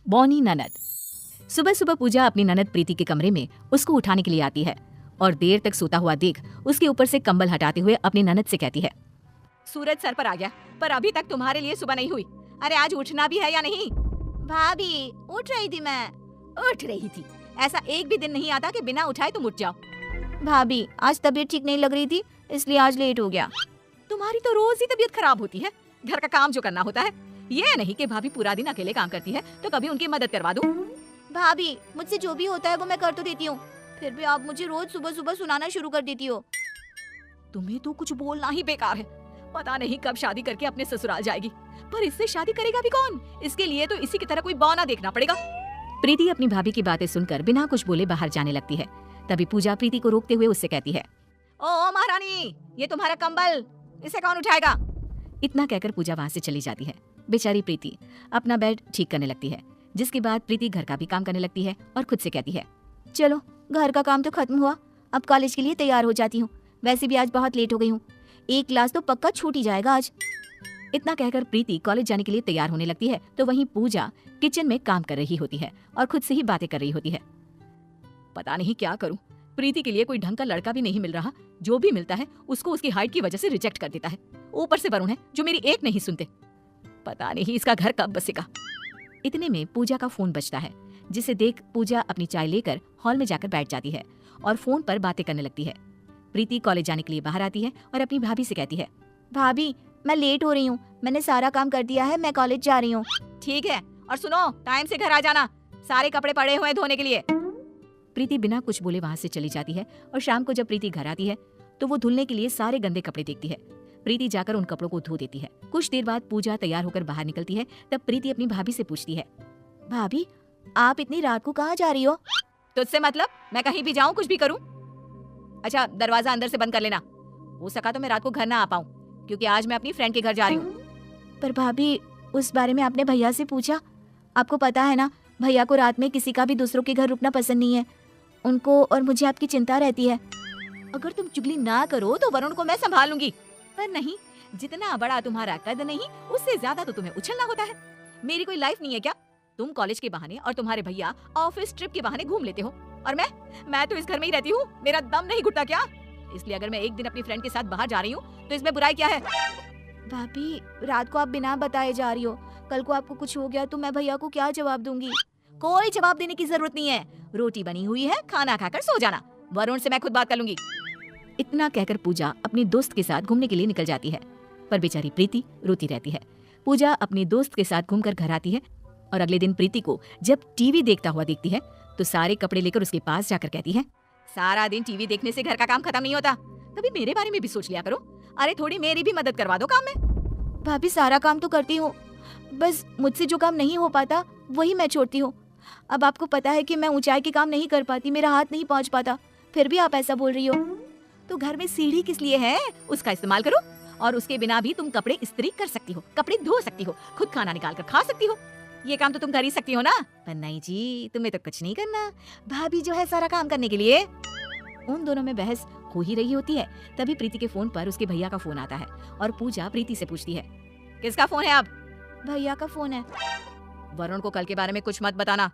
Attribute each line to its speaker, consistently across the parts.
Speaker 1: बौनी ननद। सुबह सुबह पूजा अपनी ननद प्रीति के कमरे में उसको उठाने के लिए आती है और देर तक सोता हुआ देख उसके ऊपर से कंबल हटाते हुए अपनी ननद से कहती है,
Speaker 2: सूरज सर पर आ गया, पर अभी तक तुम्हारे लिए सुबह नहीं हुई। अरे आज उठना भी है या नहीं?
Speaker 3: भाभी उठ रही थी मैं।
Speaker 2: उठ रही थी? ऐसा एक भी दिन नहीं आता कि बिना उठाए तुम उठ जाओ।
Speaker 3: भाभी आज तबीयत ठीक नहीं लग रही थी, इसलिए आज लेट हो गया।
Speaker 2: तुम्हारी तो रोज ही तबीयत खराब होती है। घर का काम जो करना होता है, ये नहीं कि भाभी पूरा दिन अकेले काम करती है तो कभी उनकी मदद करवा दूं।
Speaker 3: भाभी मुझसे जो भी होता है वो मैं कर तो देती हूँ, फिर भी आप मुझे रोज सुबह सुबह सुनाना शुरू कर देती हो।
Speaker 2: तुम्हें तो कुछ बोलना ही बेकार है। पता नहीं कब शादी करके अपने ससुराल जाएगी, पर इससे शादी करेगा भी कौन? इसके लिए तो इसी की तरह कोई बौना देखना पड़ेगा।
Speaker 1: प्रीति अपनी भाभी की बातें सुनकर बिना कुछ बोले बाहर जाने लगती है। तभी पूजा प्रीति को रोकते हुए उससे कहती है,
Speaker 2: ओ महारानी, ये तुम्हारा कंबल, इसे कौन उठाएगा?
Speaker 1: इतना कहकर पूजा वहाँ से चली जाती है। बेचारी प्रीति अपना बेड ठीक करने लगती है, जिसके बाद प्रीति घर का भी काम करने लगती है और खुद से कहती है,
Speaker 3: चलो घर का काम तो खत्म हुआ, अब कॉलेज के लिए तैयार हो जाती हूँ। वैसे भी आज बहुत लेट हो गई हूँ, एक क्लास तो पक्का छूट ही जाएगा आज।
Speaker 1: इतना कहकर प्रीति कॉलेज जाने के लिए तैयार होने लगती है तो वहीं पूजा किचन में काम कर रही होती है और खुद से ही बातें कर रही होती है।
Speaker 2: पता नहीं क्या करूं, प्रीति के लिए कोई ढंग का लड़का भी नहीं मिल रहा। जो भी मिलता है उसको उसकी हाइट की वजह से रिजेक्ट कर देता है। ऊपर से वरुण है जो मेरी एक नहीं सुनते। पता नहीं इसका घर कब बसेगा।
Speaker 1: इतने में पूजा का फोन बजता है, जिसे देख पूजा अपनी चाय लेकर हॉल में जाकर बैठ जाती है और फोन पर बातें करने लगती है। प्रीति कॉलेज जाने के लिए बाहर आती है और अपनी भाभी से कहती है,
Speaker 3: भाभी मैं लेट हो रही हूँ, मैंने सारा काम कर दिया है, मैं कॉलेज जा रही हूँ।
Speaker 2: ठीक है, और सुनो टाइम से घर आ जाना, सारे कपड़े पड़े हुए हैं धोने के लिए।
Speaker 1: प्रीति बिना कुछ बोले वहाँ से चली जाती है और शाम को जब प्रीति घर आती है तो वो धुलने के लिए सारे गंदे कपड़े देखती है। प्रीति जाकर उन कपड़ों को धो देती है। कुछ देर बाद पूजा तैयार होकर बाहर निकलती है। तब प्रीति अपनी भाभी से पूछती है,
Speaker 3: भाभी आप इतनी रात को कहाँ जा रही हो?
Speaker 2: तुझसे मतलब? मैं कहीं भी जाऊँ, कुछ भी करूँ? अच्छा दरवाजा अंदर से बंद कर लेना। हो सका तो मैं रात को घर ना आ पाऊँ, क्योंकि आज मैं अपनी फ्रेंड के घर जा रही हूँ।
Speaker 3: पर भाभी उस बारे में आपने भैया से पूछा? आपको पता है ना, भैया को रात में किसी का भी दूसरों के घर रुकना पसंद नहीं है। उनको और मुझे आपकी चिंता रहती है।
Speaker 2: अगर तुम चुगली ना करो तो वरुण को मैं संभालूंगी, पर नहीं, जितना बड़ा तुम्हारा कद नहीं उससे ज्यादा तो तुम्हें उछलना होता है। मेरी कोई लाइफ नहीं है क्या? तुम कॉलेज के बहाने और तुम्हारे भैया ऑफिस ट्रिप के बहाने घूम लेते हो, और मैं तो इस घर में ही रहती हूँ। मेरा दम नहीं घुटता क्या? इसलिए अगर मैं एक दिन अपनी फ्रेंड के साथ बाहर जा रही हूँ तो इसमें बुराई क्या है?
Speaker 3: भाभी रात को आप बिना बताए जा रही हो, कल को आपको कुछ हो गया तो मैं भैया को क्या जवाब दूंगी?
Speaker 2: कोई जवाब देने की जरूरत नहीं है। रोटी बनी हुई है, खाना खाकर सो जाना। वरुण से मैं खुद बात कर लूंगी।
Speaker 1: इतना कहकर पूजा अपनी दोस्त के साथ घूमने के लिए निकल जाती है, पर बेचारी प्रीति रोती रहती है। पूजा अपनी दोस्त के साथ घूमकर घर आती है और अगले दिन प्रीति को जब टीवी देखता हुआ देखती है तो सारे कपड़े लेकर उसके पास जाकर कहती है,
Speaker 2: सारा दिन टीवी देखने से घर का काम खत्म नहीं होता, कभी मेरे बारे में भी सोच लिया करो। अरे थोड़ी मेरी भी मदद करवा दो काम में।
Speaker 3: भाभी सारा काम तो करती हूँ, बस मुझसे जो काम नहीं हो पाता वही मैं छोड़ती हूँ। अब आपको पता है कि मैं ऊंचाई के काम नहीं कर पाती, मेरा हाथ नहीं पहुँच पाता, फिर भी आप ऐसा बोल रही हो।
Speaker 2: तो घर में सीढ़ी किस लिए है, उसका इस्तेमाल करो। और उसके बिना भी तुम कपड़े इस्त्री कर सकती हो, कपड़े धो सकती हो, खुद खाना निकाल कर खा सकती हो। ये काम तो तुम कर ही सकती हो ना। पर नहीं जी, तुम्हें तो कुछ नहीं करना, भाभी जो है सारा काम करने के लिए।
Speaker 1: उन दोनों में बहस हो ही रही होती है। तभी प्रीति के फोन पर उसके भैया का फोन आता है और पूजा प्रीति से पूछती है,
Speaker 2: किसका फोन है? अब
Speaker 3: भैया का फोन है।
Speaker 2: वरुण को कल के बारे में कुछ मत बताना।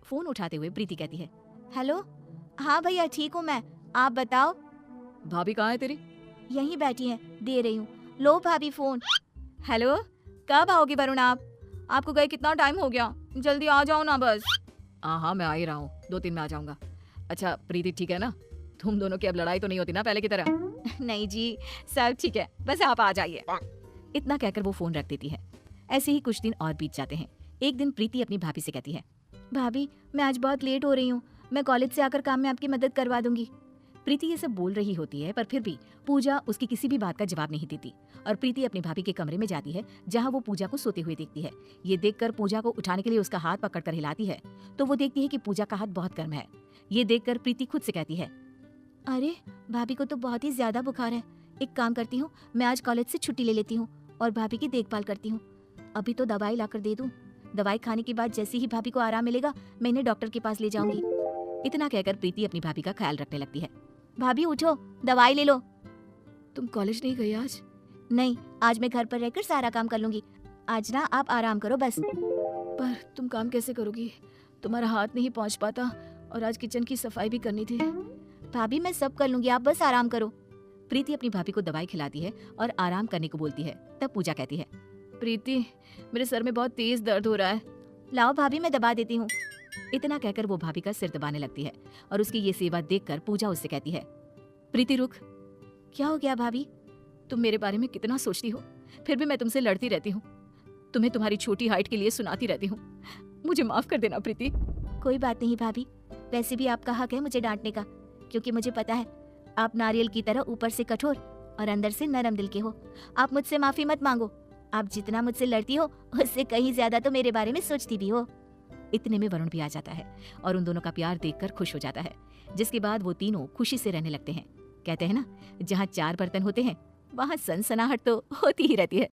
Speaker 1: फोन उठाते हुए प्रीति कहती है,
Speaker 3: हेलो हाँ भैया ठीक हूँ मैं, आप बताओ।
Speaker 2: भाभी कहाँ है तेरी?
Speaker 3: यहीं बैठी है, दे रही हूँ, लो भाभी फोन।
Speaker 2: हेलो, कब आओगे वरुण? आपको गए कितना टाइम हो गया, जल्दी आ जाओ ना बस। हाँ मैं आ ही रहा हूँ, 2-3 में आ जाऊंगा। अच्छा प्रीति ठीक है ना? तुम दोनों की अब लड़ाई तो नहीं होती ना पहले की तरह? नहीं जी सब ठीक है, बस आप आ जाइए।
Speaker 1: इतना कहकर वो फोन रख देती है। ऐसे ही कुछ दिन और बीत जाते हैं। एक दिन प्रीति अपनी भाभी से कहती है,
Speaker 3: भाभी मैं आज बहुत लेट हो रही हूँ, मैं कॉलेज से आकर काम में आपकी मदद करवा दूंगी।
Speaker 1: प्रीति ये सब बोल रही होती है, पर फिर भी पूजा उसकी किसी भी बात का जवाब नहीं देती और प्रीति अपनी भाभी के कमरे में जाती है, जहाँ वो पूजा को सोते हुए देखती है। ये देखकर पूजा को उठाने के लिए उसका हाथ पकड़कर हिलाती है तो वो देखती है कि पूजा का हाथ बहुत गर्म है। ये देखकर प्रीति खुद से कहती है,
Speaker 3: अरे भाभी को तो बहुत ही ज्यादा बुखार है, एक काम करती हूँ, मैं आज कॉलेज से छुट्टी ले लेती हूँ और भाभी की देखभाल करती हूँ। अभी तो दवाई लाकर दे दूँ, दवाई खाने के बाद जैसे ही भाभी को आराम मिलेगा मैं इन्हें डॉक्टर के पास ले जाऊंगी।
Speaker 1: इतना कहकर प्रीति अपनी भाभी का ख्याल रखने लगती है।
Speaker 3: भाभी उठो, दवाई ले लो।
Speaker 1: तुम कॉलेज नहीं गई आज?
Speaker 3: नहीं, आज मैं घर पर रहकर सारा काम कर लूंगी, आज ना आप आराम करो बस।
Speaker 1: पर तुम काम कैसे करोगी? तुम्हारा हाथ नहीं पहुंच पाता और आज किचन की सफाई भी करनी थी।
Speaker 3: भाभी मैं सब कर लूंगी, आप बस आराम करो।
Speaker 2: प्रीति अपनी भाभी को दवाई खिलाती है और आराम करने को बोलती है। तब पूजा कहती है,
Speaker 1: प्रीति, मेरे सर में बहुत तेज दर्द हो रहा है।
Speaker 3: लाओ भाभी मैं दबा देती हूँ।
Speaker 2: इतना कहकर वो भाभी का सिर दबाने लगती है और उसकी ये सेवा देखकर पूजा उससे कहती है, प्रीति रुक।
Speaker 3: क्या हो गया भाभी?
Speaker 1: तुम मेरे बारे में कितना सोचती हो, फिर भी मैं तुमसे लड़ती रहती हूँ। तुम्हें तुम्हारी छोटी हाइट के लिए सुनाती रहती हूँ। मुझे माफ कर देना प्रीति।
Speaker 3: कोई बात नहीं भाभी, वैसे भी आपका हक है मुझे डांटने का, क्योंकि मुझे पता है आप नारियल की तरह ऊपर से कठोर और अंदर से नरम दिल के हो। आप मुझसे माफी मत मांगो। आप जितना मुझसे लड़ती हो उससे कहीं ज्यादा तो मेरे बारे में सोचती भी हो।
Speaker 2: इतने में वरुण भी आ जाता है और उन दोनों का प्यार देखकर खुश हो जाता है, जिसके बाद वो तीनों खुशी से रहने लगते हैं। कहते हैं ना, जहाँ 4 बर्तन होते हैं वहाँ सनसनाहट तो होती ही रहती है।